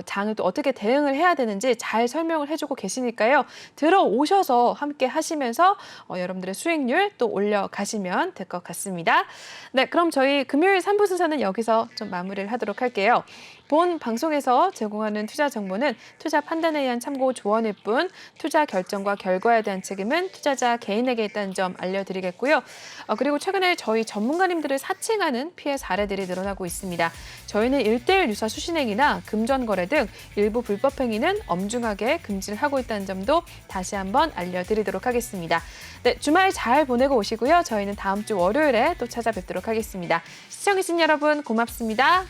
장을 또 어떻게 대응을 해야 되는지 잘 설명을 해주고 계시니까요. 들어오셔서 함께 하시면서 여러분들의 수익률 또 올려가시면 될 것 같습니다. 네, 그럼 저희 금요일 3부 순서는 여기서 좀 마무리를 하도록 할게요. 본 방송에서 제공하는 투자 정보는 투자 판단에 의한 참고 조언일 뿐 투자 결정과 결과에 대한 책임은 투자자 개인에게 있다는 점 알려드리겠고요. 그리고 최근에 저희 전문가님들을 사칭하는 피해 사례들이 늘어나고 있습니다. 저희는 1:1 유사 수신행위나 금전 거래 등 일부 불법 행위는 엄중하게 금지를 하고 있다는 점도 다시 한번 알려드리도록 하겠습니다. 네, 주말 잘 보내고 오시고요. 저희는 다음 주 월요일에 또 찾아뵙도록 하겠습니다. 시청해주신 여러분 고맙습니다.